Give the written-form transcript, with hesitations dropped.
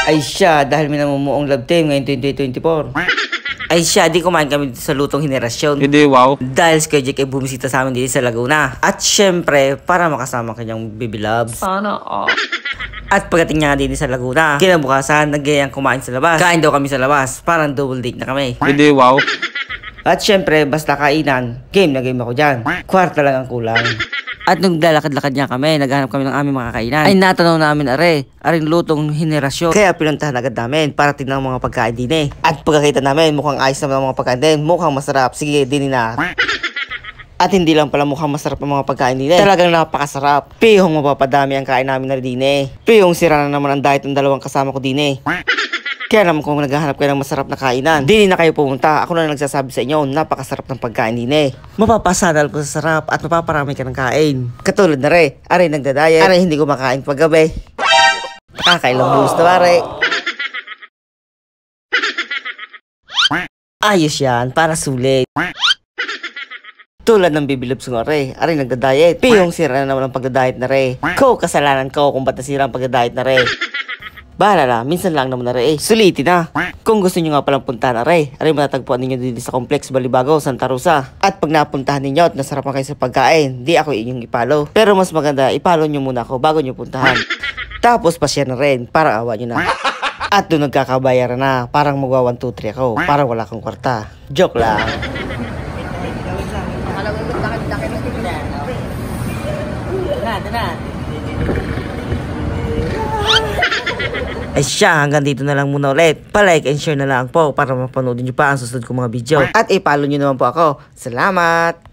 Ay siya, dahil may namumuong love team ngayon 2024. Ay siya, di kumain kami dito sa lutong henerasyon. Hindi, wow. Dahil si Kuya Jake ay bumisita sa amin dito sa Laguna. At syempre, para makasama kanyang baby loves. Sana all. At pagdating niya nga din sa Laguna, kinabukasan, nagayang kumain sa labas. Kain daw kami sa labas, parang double date na kami. Hindi, wow. At syempre, basta kainan, game na game ako dyan. Kwarta lang ang kulang. At nung lalakad-lakad niya kami, naghanap kami ng aming mga kainan. Ay natanaw namin aring lutong henerasyon. Kaya pinuntahan agad namin para tingnan ang mga pagkain din eh. At pagkakita namin, mukhang ayos naman ang mga pagkain din. Mukhang masarap. Sige, din na. At hindi lang pala mukhang masarap ang mga pagkain din eh. Talagang napakasarap. Pihong mapapadami ang kain namin na din eh. Pihong sira na naman ang diet ng dalawang kasama ko din eh. Kaya naman kung naghahanap kayo ng masarap na kainan, di na kayo pumunta. Ako na nagsasabi sa inyo, napakasarap ng pagkain din eh. Mapapasanal ko sa sarap at mapaparami ka ng kain. Katulad na re, aray nagdadayet, aray hindi kumakain paggabi. Nakakailang bulos na pare. Ayos yan, para sulit. Tulad ng bibilibs ko re, aray nagdadayet. Piyong sira na naman ang pagdadayet na re. Kasalanan ko kung ba't nasira ang pagdadayet na re. Bahala na, minsan lang naman na re. Sulitin na. Kung gusto nyo nga palang puntahan na re, aray matatagpuan ninyo dito sa Complex Balibago, Santa Rosa. At pag napuntahan ninyo at nasarapan kayo sa pagkain, di ako inyong ipalo. Pero mas maganda, ipalo nyo muna ako bago nyo puntahan. Tapos pasya na rin, para awa nyo na. At doon nagkakabayaran na, parang magwa 1, 2, 3 ako, parang wala kang kwarta. Joke lang. Ay siya, hanggang dito na lang muna ulit. Pa-like and share na lang po para mapanood nyo pa ang susunod kong mga video. At ipalo nyo naman po ako. Salamat!